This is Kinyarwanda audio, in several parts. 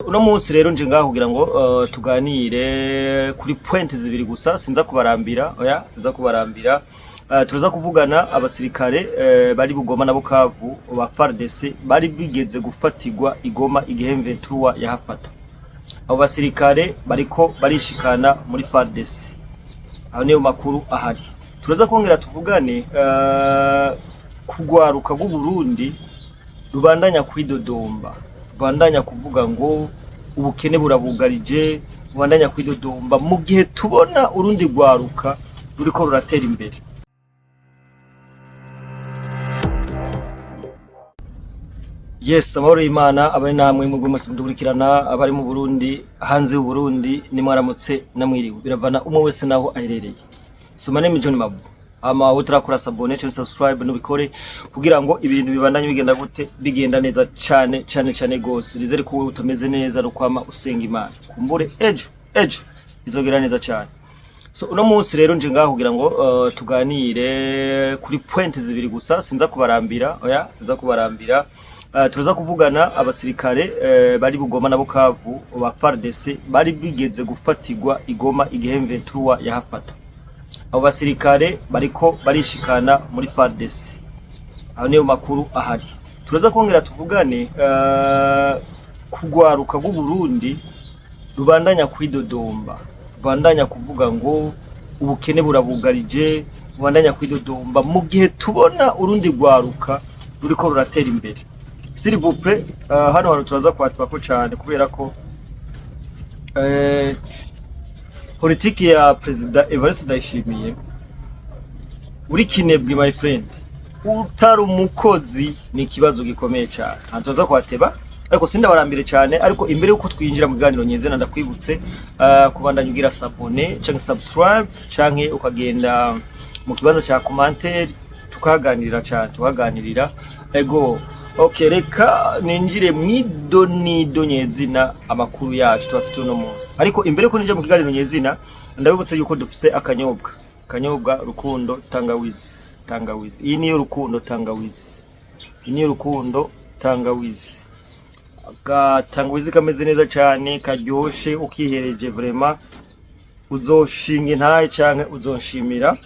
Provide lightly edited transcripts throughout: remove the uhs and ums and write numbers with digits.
uno munsi rero nje ngaho kugira ngo tuganire kuri point zibiri gusa, sinza kubarambira sinza kubarambira. Turaza kuvugana abasirikare bari Bugoma na Bukavu ba FARDC bari bigeze gufatirwa igoma igihe M23 yahafata. Abo basirikare bariko barishikana muri FARDC, aho niyo makuru ahari. Turaza kongera tuvugane kugwaruka bw'u Burundi rubandanya kwidodomba, rubandanya kuvuga ngo ubukene burabugarije, rubandanya kwidodomba mu gihe tubona urundi rwaruka ruriko ruratera imbere. Yes, amahoro y'Imana abari namwe mu gw'umase mudukurikirana, abari mu Burundi, hanze y'u Burundi, ni mwaramutse namwiriwe. Biravana umwe wese naho aherereye. So my name is John Mabu. Ama utarakora sabone cyangwa subscribe nubikore kugira ngo ibintu bibandanye bigenda gute, bigenda neza cyane gose. Rizere ko utameze neza rukwama usenga Imana. Kumbure ejo bizogera neza cyane. So uno munsi rero nje ngaho kugira ngo tuganire kuri point zibiri gusa, sinza kubarambira, sinza kubarambira. Turaza kuvugana abasirikare bari Bugoma na Bukavu ba FARDC bari bigeze gufatirwa igoma igihe M23 yahafata. Abo basirikare bariko barishikana muri FARDC, aho niyo makuru ahari. Turaza kongera tuvugane kugwaruka bw'u Burundi rubandanya kwidodomba, rubandanya kuvuga ngo ubukene burabugarije, rubandanya kwidodomba mu gihe tubona urundi rwaruka ruriko ruratera imbere. S'il vous plaît, hano turaza kwatwako cyane kubera ko politiki ya President Evariste Ndayishimiye uri kinebwe my friend, utari umukozi ni ikibazo gikomeye cyane. Ntazoza kwateba ariko sindabarambire cyane, ariko imbere yuko twinjira mu biganiro nyezena ndakwibutse kubandanya ugira sabone cyangwa subscribe cyangwa ukagenda mu kibanza cya commentaire tukaganirira cyane, tukaganirira ego. Okay, reka ninjire mwidonido nyezina amakuru yacu twafite uno munsi. Ariko imbere ko ninjira mu kiganiro nyezina ndabibutse yuko dufise akanyobwa Rukundo tangawizi. Iyi niyo Rukundo tangawizi. Iyi niyo Rukundo tangawizi. Tangawizi kameze neza cyane, karyoshe, ukihereje vraiment uzoshinga ntaye cyane uzonshimira.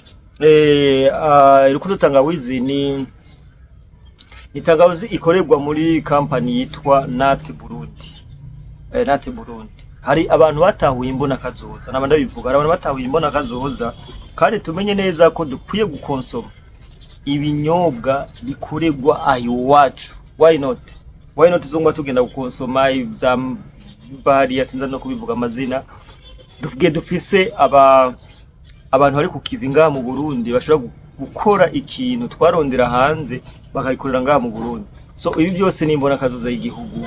Rukundo tangawizi ni tangawizi ikorerwa muri company yitwa Nat Burundi. Hari abantu batahuye imbona kazoza, nabanda bivuga abantu batahuye imbona kazoza, kandi tumenye neza ko dukwiye gukonsoma ibinyobwa bikorerwa ayo wacu. Why not zongwa tugenda gukonsoma ivali yasinza no kubivuga amazina. Dufise abantu bari kukivinga mu Burundi bashobora gukora ikintu twarondera hanze bakayikorera ngaha mu Burundi. So ibi byose ni imbona kazoza y'igihugu.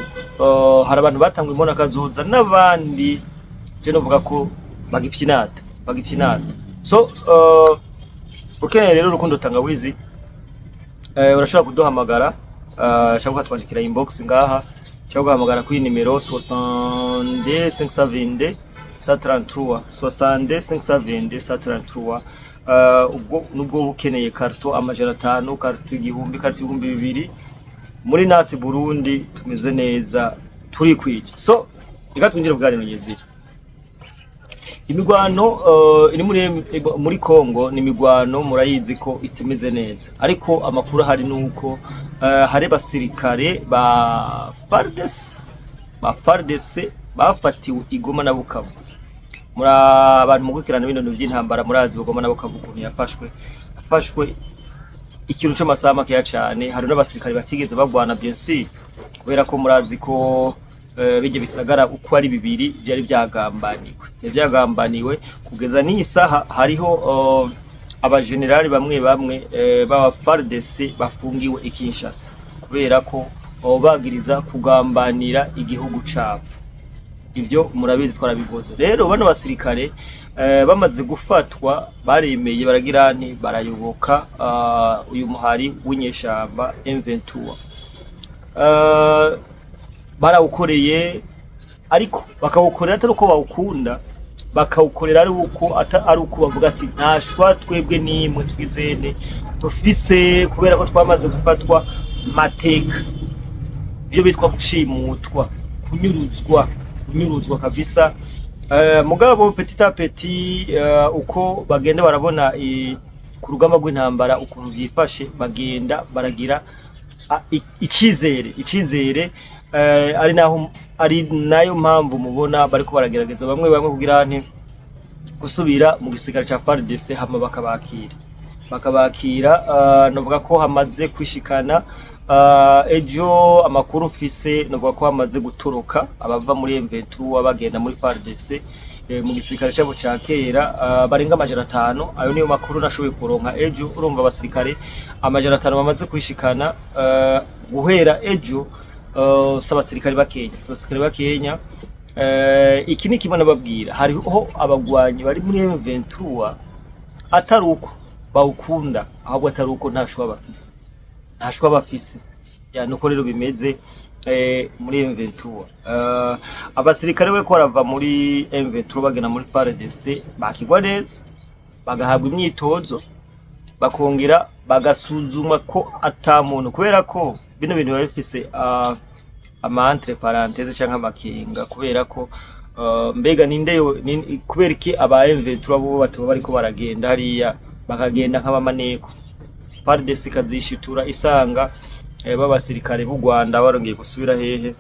Hari abantu batangwa imbona kazoza n'abandi je novuga ko bagipfinata. So ukeneye rero Rukundo tangawizi, urashobora kuduhamagara cyangwa twandikira inbox ngaha, cyangwa guhamagara kuri numero 60 522 133 60 522 133. Ubwo nubwo ukeneye karto amajana 5, karto igihumbi, karto 2000 muri Nat Burundi tumeze neza turi kwije. So reka twinjire bwari nyezira. Imigwano iri muri Kongo ni imigwano murayizi ko itimeze neza, ariko amakuru hari nuko hari basirikare ba FARDC bafatiwe igoma na Bukavu. Muri abantu mugukirana bino by'intambara murazi Bugoma na Bukavu ukuntu yafashwe ikintu cy'amasaha make cyane. Hari n'abasirikare batigeze bagwana bien sûr, kubera ko murazi ko bije bisagara uko ari bibiri byari byagambaniwe kugeza n'isaha. Hariho abagenerali bamwe baba FARDC bafungiwe i Kinshasa kubera ko bagiriza kugambanira igihugu cyabo. Ivyo murabizi twarabigoze. Rero bano basirikare bamaze gufatwa baremeye baragira nti barayoboka uyu muhari w'inyeshamba M23. Barawukoreye, ariko bakawukorera atari uko bawukunda, bakawukorera ari uko bavuga ati ntashwa twebwe nimwe twizene dufise kubera ko twamaze gufatwa mateka. Byo bitwa gushimutwa, kunyuruzwa, kunyuruzwa kabisa. Mugabo petit à petit uko bagenda barabona ku rugamba rw'intambara ukuntu byifashe, bagenda baragira icizere ari nayo mpamvu mubona bariko baragerageza bamwe kugira nti gusubira mu gisigara ca FARDC hama bakabakira novuga ko hamaze kwishikana ejo amakuru fise novuga ko hamaze gutoroka abava muri M23 abagenda muri FARDC mu gisigara cyabo ca kera barenga amajana 5. Ayo niyo makuru nashoboye kuronka ejo. Urumva abasirikare amajana 5 bamaze kwishikana guhera ejo. Sabasirikare bakenya iki ni kimwe nababwira, hariho abagwanyi bari muri M23 ataruko bawukunda, ahubwo ataruko ntashwa bafise ya nuko rero bimeze muri M23. Abasirikare we ko barava muri M23 bagena muri FARDC bakigwa neza, bagahabwa imyitozo, bakongera bagasuzuma ko atamuntu, kubera ko bino bintu bifise ama entre parenthèses cyangwa amakinga, kubera ko mbega nindeyo kubera iki aba M23 bo bataba bariko baragenda hariya bakagenda nk'abamaneko. FARDC kazishitura isanga babasirikare b'u Rwanda barongeye gusubira hehe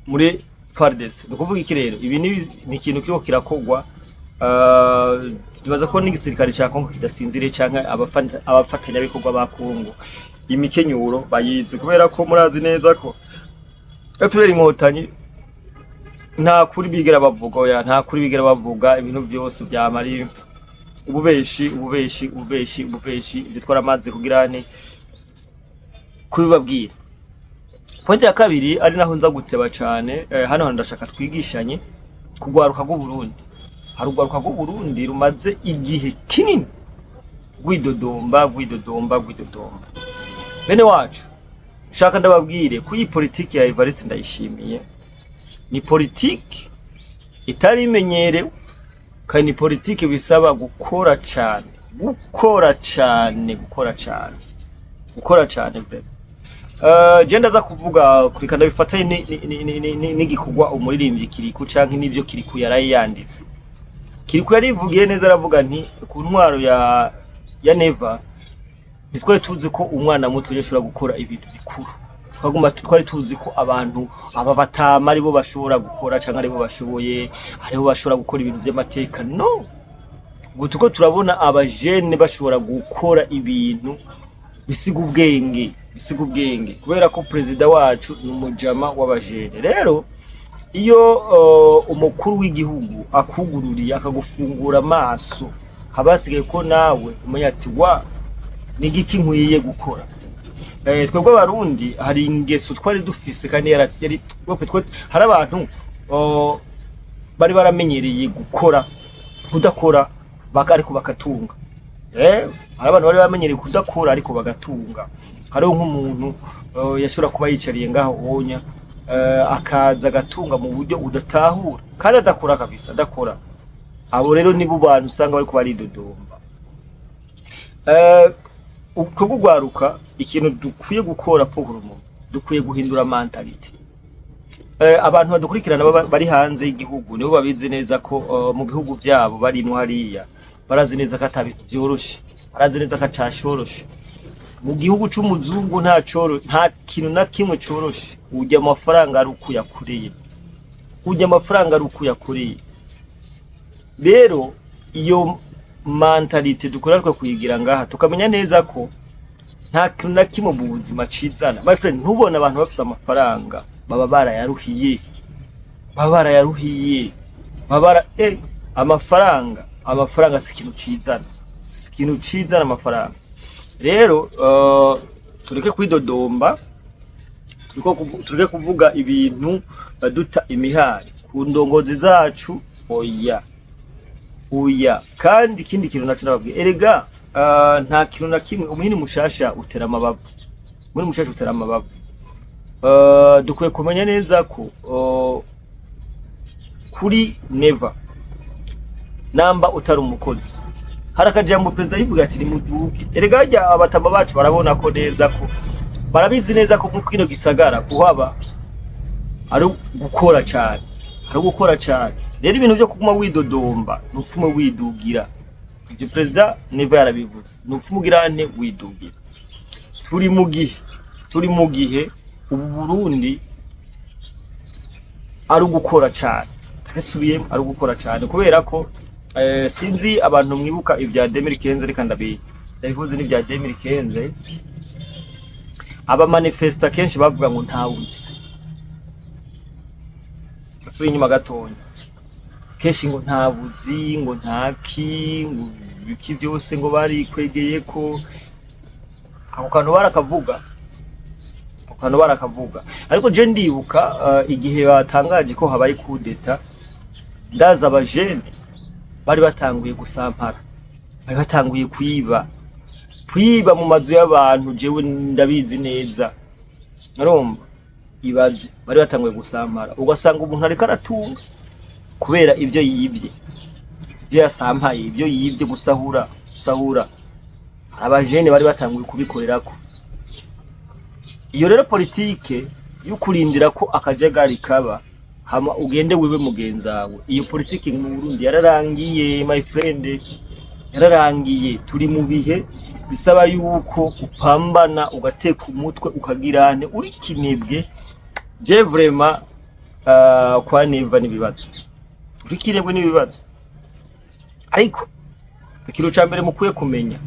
muri FARDC. Nukuvuga iki rero, ibi ni ikintu kiko kirakogwa. Bibaza ko n'igisirikare cya Kongo kidasinzire cyangwa abafatanya bikorwa ba Kongo imikenyuro bayizi, kubera ko murazi neza ko FPR inkotanyi nta kuri bigera bavuga ibintu byose byamari ububeshi bitwara amazi kugira ne kubibabwira. Point ya kabiri ari naho nza guteba cyane, hano ndashaka twigishanye kugwaruka rw'u Burundi. Harugwaruka rw'u Burundi rumaze igihe kinini gwidodomba. Bene wacu shaka ndababwire ko iyi politiki ya Evariste Ndayishimiye ni politiki itari imenyerewe, kandi politiki bisaba gukora cyane genda za kuvuga kuri kandi bifatanye n'igikugwa umuririmbyi Kiriku canke n'ibyo Kiriku yaraye yanditse. Kiriku yarivugiye neza, aravuga nti ku ntwaro ya Neva bitwaye tuzi ko umwana muto yashobora gukora ibintu bikuru. Twaguma twari tuzi ko abantu aba batama ari bo bashobora gukora cyangwa ari bo bashoboye, ari bo bashobora gukora ibintu by'amateka. No, gutuko turabona abajene bashobora gukora ibintu bisiga ubwenge, kubera ko president wacu n'umujama w'abajene. Rero iyo umukuru w'igihugu akugururiye akagufungura amaso, habasigaye ko nawe umenya ati wa nigiki nkwiye gukora. Twebwe abarundi hari ingeso twari dufise, kandi yari hari abantu bari baramenyereye kudakora ariko bakatunga. Hari abantu bari bamenyereye kudakora ariko bagatunga. Hariho nk'umuntu yashobora kuba yicariye ngaho onya akaza agatunga mu buryo udatahura, kandi adakora kabisa, adakora. Abo rero nibo bantu usanga bari kuba ridodomba. Uko kugwaruka ikintu dukwiye gukora pohurumo, dukwiye guhindura mentality. Abantu badukurikirana bari hanze y'igihugu nibo babizi neza ko mu bihugu byabo bari no hariya barazi neza ko atabintu byoroshe, barazi neza ko acashoroshe. Mu gihugu c'umuzungu nta kintu na kimwe coroshe. Ujya amafaranga ari ukuyakoreye, rero iyo mentality dukora kuyigira ngaha, tukamenya neza ko nta kintu na kimwe mu buzima cizana. My friend, ntubona abantu bafise amafaranga baba barayaruhiye, amafaranga si ikintu cizana, amafaranga. Rero tureke kwidodomba, tureke kuvuga ibintu baduta imihari ku ndongozi zacu. Oya kandi ikindi kintu naco nababwiye, erega nta kintu na kimwe umuhini mushasha utera amabavu. Dukwiye kumenya neza ko kuri Neva namba utari umukozi, hari akajambo president yivuga ati ni muduke. Erega hajya abatama bacu barabona ko neza ko barabizi neza ko mu kino gisagara kuhaba ari gukora cyane, ari gukora cyane. Rero ibintu byo kuguma widodomba n'upfume widugira, ibyo president Neva yarabivuze, n'upfume ugirane widugira. Turi mu gihe ubu Burundi ari gukora cyane, tasubiyemo ari gukora cyane, kubera ko sinzi abantu mwibuka ibya 2015 reka ndabivuze n'ibya 2015. Aba manifesta kenshi bavuga ngo ntawuzi, asuye inyuma gatonya, kenshi ngo ntabuzi, ngo ntaki, ngo biki byose ngo bari kwegeye ko ako kantu barakavuga. Ariko je ndibuka igihe batangaje ko habaye kudeta, ndaza abajene bari batanguye gusampara, bari batanguye kwiba mu mazu y'abantu. Jewe ndabizi neza, narumva ibaze bari batanguye gusampara, ugasanga umuntu ariko aratunga kubera ibyo yibye, ibyo yasampaye, ibyo yibye, gusahura. Abajene bari batanguye kubikorerako. Iyo rero politike yo kurindira ko akajagari kaba hama ugende wibe mugenzawe, iyo politike mu Burundi yararangiye my friend, yararangiye. Turi mu bihe bisaba yuko upambana, ugateka umutwe, ukagirane uri kinebwe. Je vraiment kwa Neva nibibazo, uri kinebwe nibibazo. Ariko ikintu ca mbere mukwiye kumenya,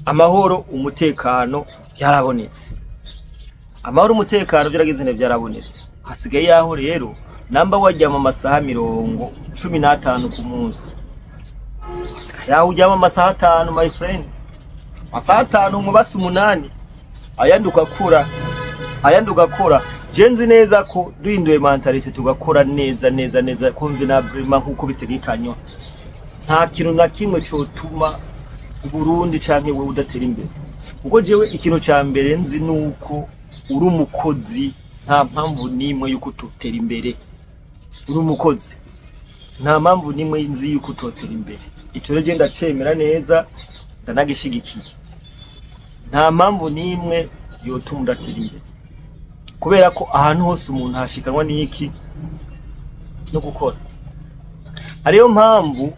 amahoro umutekano byarabonetse, amahoro umutekano byarageze byarabonetse. Hasigaye yaho rero namba wajyama amasaha 15 ku munsi, hasigaye yaho ujyama amasaha 5 my friend, amasaha 5 mu basi 8 ayanduka kora. Jenzi neza ko duhinduye mentality tugakora neza convenablement nkuko bitegekanywa, nta kintu na kimwe cyo tuma Burundi canke wewe udatera imbere. Kuko jewe ikintu ca mbere nzi nuko uri umukozi, nta mpamvu nimwe yuko tutera imbere. Uri umukozi, nta mpamvu nimwe nzi yuko tutera imbere. Ico rege ndacemera neza, ndanagishigikiye. Nta mpamvu nimwe yotuma udatera imbere, kubera ko ahantu hose umuntu hashikanwa n'iki no gukora. Ariyo mpamvu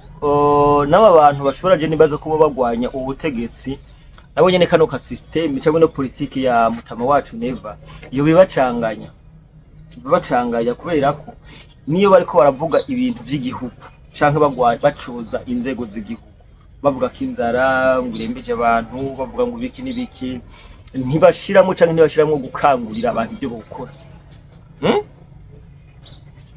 n'aba bantu bashobora je nibaza kuba bagwanya ubutegetsi, nabo nyene kano ka system cyangwa no politiki ya mutama wacu Neva, iyo bibacanganya kubera ko niyo bariko baravuga ibintu vy'igihugu canke bacoza inzego z'igihugu, bavuga ko inzara ngo irembeje abantu, bavuga ngo biki nibiki, ntibashiramo canke ntibashiramo gukangurira abantu ibyo gukora.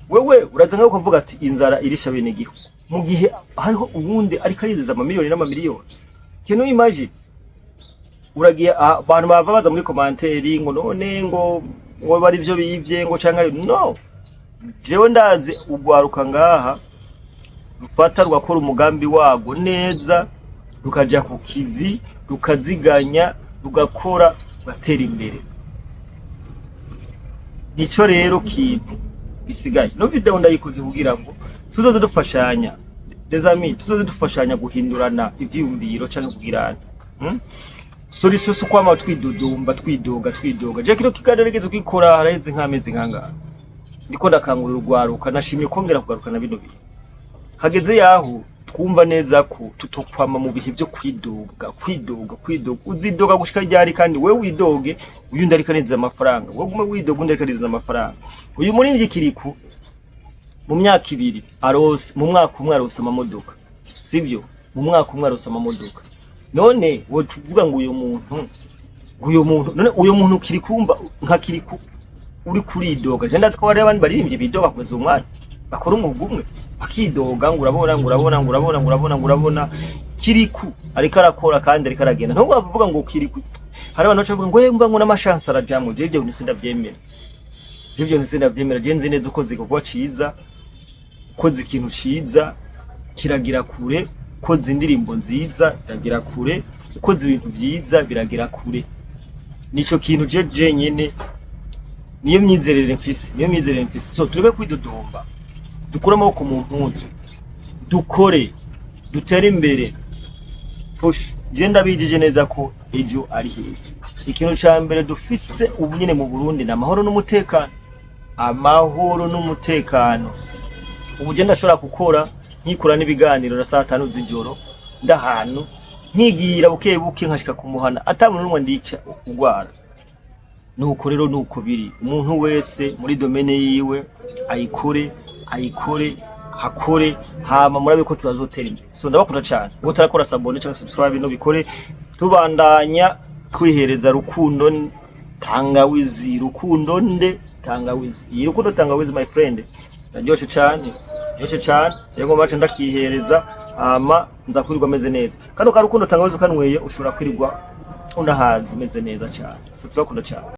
Wewe urazanga ko kuvuga ati inzara irisha bene gihugu, mu gihe hariho ubundi ariko arizeza amamiliyoni n'amamiliyoni. Kino imagine uragiye abantu babaza muri commentaire ngo none ngo bari byo bivye ngo canke no. Jewe ndazi ugwaruka ngaha rufata rugakora umugambi wago neza, rukaja ku kivi, rukaziganya, rugakora, batera imbere. Nico rero kintu bisigaye. No video ndayikoze kugira ngo tuzoze dufashanya, les amis, tuzoze dufashanya guhindurana ivyiyumviro canke kugirana. Solution so kwama twidodomba twidoga. Je kiro kikaregeze kwikora haraheze nk'amezi nkanga. Ndiko ndakangurira urwaruka, nashimye kongera kugarukana bino bintu. Hageze yaho twumva neza ko tutokwama mu bihe byo kwidoga. Uzidoga gushika ryari kandi we widoge uyundi ariko neza amafaranga, we gume widoga undi ariko neza amafaranga. Uyu muri Kiriku mu myaka 2 arose, mu mwaka umwe arose amamodoka, sivyo? Mu mwaka umwe arose amamodoka. None wo tuvuga ngo uyu muntu none uyu muntu kiri kumva nka Kiriku uri kuridoga. Je ndazi ko bari abandi baririmbye bidoga kweza umwanya bakora umwuga umwe bakidoga ngo urabona Kiriku ariko arakora kandi ariko aragenda. Ntabwo bavuga ngo Kiriku, hari abantu bavuga ngo yemva ngo n'amashansi arajamwe. Je ibyo nsindavyemera, je nzi neza uko zikogwa ciza, ko zikintu ciza kiragira kure, ko zindirimbo nziza biragira kure, ko ibintu byiza biragira kure. Nico kintu je nyene niyo myizerere mfise. So tureke kwidodomba, dukura amaboko mu mpunzu, dukore, dutere imbere. Je ndabijije neza ko ejo ari heza. ikintu ca mbere dufise ubu nyene mu Burundi na amahoro n'umutekano. Amahoro n'umutekano. Ubu je ndashobora gukora nkikura n'ibiganiro na saa 5 z'ijoro ndahantu nkigira buke buke nkashika kumuhana atabona n'umwe ndica kugwara. Nuko rero nuko biri umuntu wese muri domaine yiwe ayikore hakore hama murabe ko turazotera imbere. So ndabakunda cyane ngo tarakora sabone cyangwa subscribe no bikore tubandanya twihereza rukundo tangawizi tangawizi iyi rukundo tangawizi my friend ndaryoshe cyane yego mace ndakihereza ama nza kurirwa meze neza kano karukundo tangawizi kanweye ushobora kwirirwa unahanze meze neza cyane. So turakunda cyane.